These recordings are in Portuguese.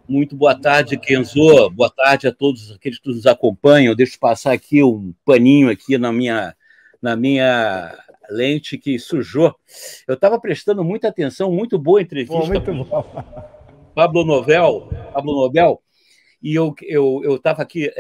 Muito boa tarde, Kenzo. Boa tarde a todos aqueles que nos acompanham. Deixa eu passar aqui um paninho aqui na minha lente que sujou. Eu estava prestando muita atenção, muito boa entrevista com o Pablo Nobel, e eu estava aqui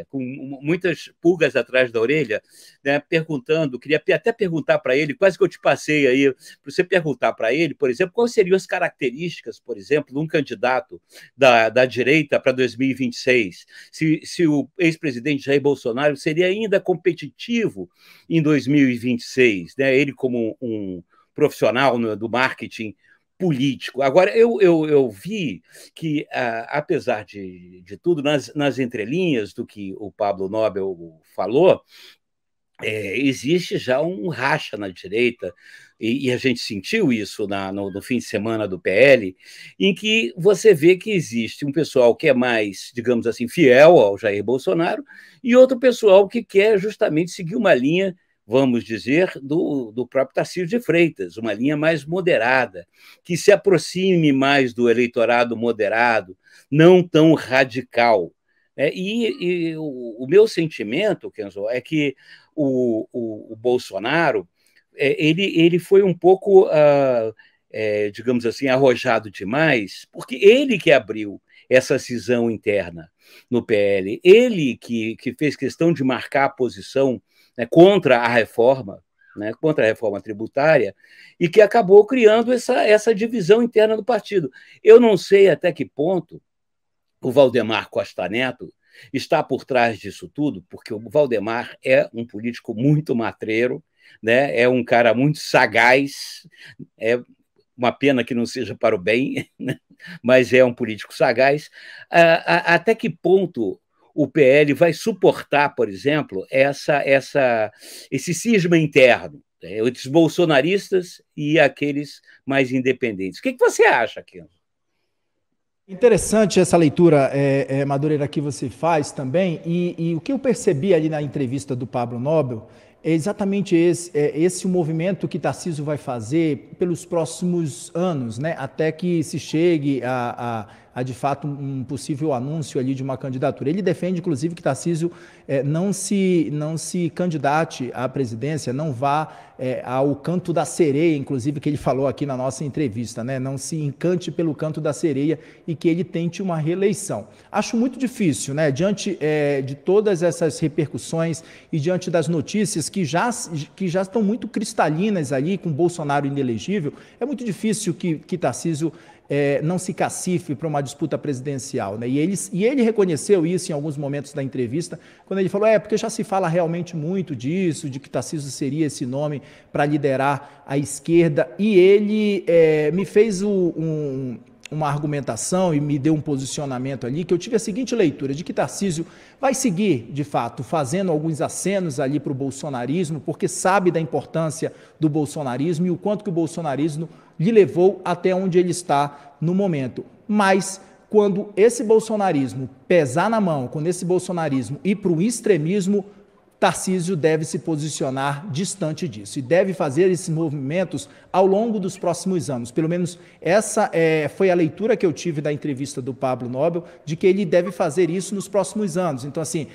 com muitas pulgas atrás da orelha, né, perguntando, queria até perguntar para ele, quase que eu te passei aí, para você perguntar para ele, por exemplo, quais seriam as características, por exemplo, de um candidato da direita para 2026, se o ex-presidente Jair Bolsonaro seria ainda competitivo em 2026, né, ele como um profissional do marketing político. Agora, eu vi que, apesar de tudo, nas entrelinhas do que o Pablo Nobel falou, existe já um racha na direita, e a gente sentiu isso no fim de semana do PL, em que você vê que existe um pessoal que é mais, digamos assim, fiel ao Jair Bolsonaro, e outro pessoal que quer justamente seguir uma linha, vamos dizer, do próprio Tarcísio de Freitas, uma linha mais moderada, que se aproxime mais do eleitorado moderado, não tão radical. E o meu sentimento, Kenzo, é que o Bolsonaro ele foi um pouco, digamos assim, arrojado demais, porque ele que abriu essa cisão interna no PL, ele que fez questão de marcar a posição, né, contra a reforma, né, contra a reforma tributária, e que acabou criando essa divisão interna do partido. Eu não sei até que ponto o Valdemar Costa Neto está por trás disso tudo, porque o Valdemar é um político muito matreiro, né, é um cara muito sagaz, é uma pena que não seja para o bem, né, mas é um político sagaz. Até que ponto o PL vai suportar, por exemplo, esse cisma interno, entre os bolsonaristas e aqueles mais independentes? O que você acha, Kenzo? Interessante essa leitura, Madureira, que você faz também, e o que eu percebi ali na entrevista do Pablo Nobel é exatamente esse o movimento que Tarcísio vai fazer pelos próximos anos, né, até que se chegue a de fato um possível anúncio ali de uma candidatura. Ele defende, inclusive, que Tarcísio não se candidate à presidência, não vá ao canto da sereia, inclusive, que ele falou aqui na nossa entrevista, né? Não se encante pelo canto da sereia e que ele tente uma reeleição. Acho muito difícil, né? Diante de todas essas repercussões e diante das notícias que já estão muito cristalinas ali, com Bolsonaro inelegível, é muito difícil que Tarcísio não se cacife para uma disputa presidencial, né? E ele reconheceu isso em alguns momentos da entrevista, quando ele falou, porque já se fala realmente muito disso, de que Tarcísio seria esse nome para liderar a esquerda, e ele me fez uma argumentação e me deu um posicionamento ali, que eu tive a seguinte leitura, de que Tarcísio vai seguir, de fato, fazendo alguns acenos ali para o bolsonarismo, porque sabe da importância do bolsonarismo e o quanto que o bolsonarismo lhe levou até onde ele está no momento. Mas, quando esse bolsonarismo pesar na mão, quando esse bolsonarismo ir para o extremismo, Tarcísio deve se posicionar distante disso e deve fazer esses movimentos ao longo dos próximos anos. Pelo menos essa foi a leitura que eu tive da entrevista do Pablo Nobel, de que ele deve fazer isso nos próximos anos. Então, assim,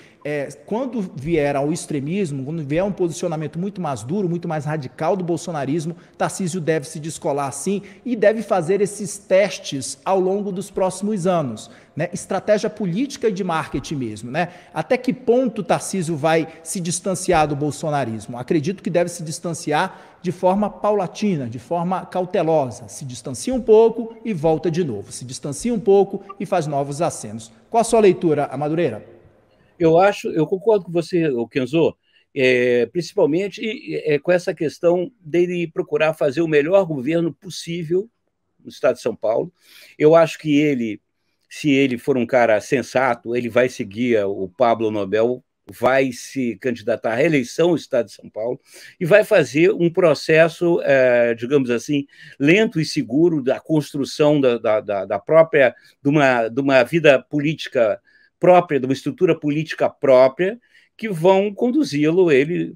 quando vier ao extremismo, quando vier um posicionamento muito mais duro, muito mais radical do bolsonarismo, Tarcísio deve se descolar sim e deve fazer esses testes ao longo dos próximos anos, né? Estratégia política e de marketing mesmo, né? Até que ponto Tarcísio vai se distanciar do bolsonarismo? Acredito que deve se distanciar de forma paulatina, de forma cautelosa. Se distancia um pouco e volta de novo. Se distancia um pouco e faz novos acenos. Qual a sua leitura, Madureira? Eu concordo com você, Kenzo, principalmente com essa questão dele procurar fazer o melhor governo possível no estado de São Paulo. Eu acho que ele, se ele for um cara sensato, ele vai seguir o Pablo Nobel, vai se candidatar à reeleição no estado de São Paulo e vai fazer um processo, digamos assim, lento e seguro da construção da própria, de uma vida política própria, de uma estrutura política própria, que vão conduzi-lo, ele,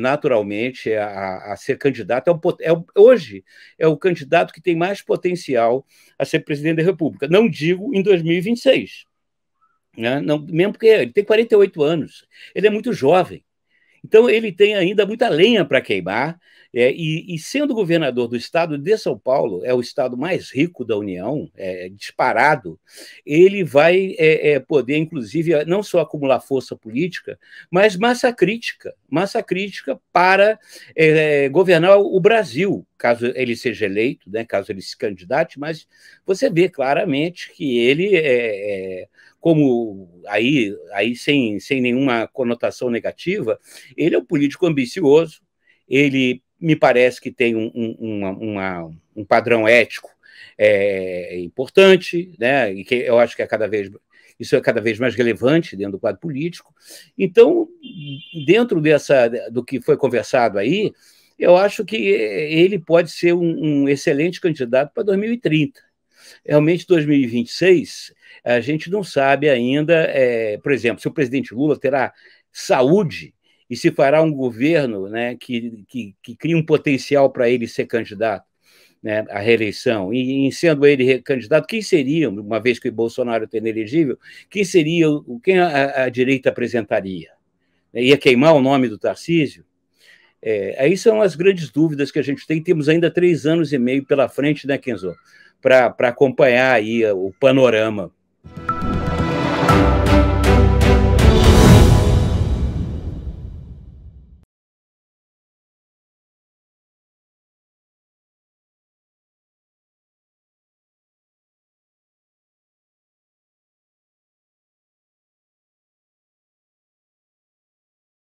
naturalmente a ser candidato. Hoje é o candidato que tem mais potencial a ser presidente da República. Não digo em 2026, né? Não, mesmo porque ele tem 48 anos, ele é muito jovem. Então, ele tem ainda muita lenha para queimar, e sendo governador do estado de São Paulo, é o estado mais rico da União, disparado, ele vai poder, inclusive, não só acumular força política, mas massa crítica para governar o Brasil, caso ele seja eleito, né, caso ele se candidate, mas você vê claramente que ele como aí sem nenhuma conotação negativa, ele é um político ambicioso, ele me parece que tem um padrão ético importante, né, e que eu acho que isso é cada vez mais relevante dentro do quadro político. Então, dentro do que foi conversado aí, eu acho que ele pode ser um excelente candidato para 2030. Realmente, 2026, a gente não sabe ainda, por exemplo, se o presidente Lula terá saúde e se fará um governo, né, que cria um potencial para ele ser candidato, né, à reeleição. E sendo ele candidato, quem seria, uma vez que o Bolsonaro tenha elegível, quem a direita apresentaria? Ia queimar o nome do Tarcísio? Aí são as grandes dúvidas que a gente tem. Temos ainda 3 anos e meio pela frente, né, Kenzo, para acompanhar aí o panorama.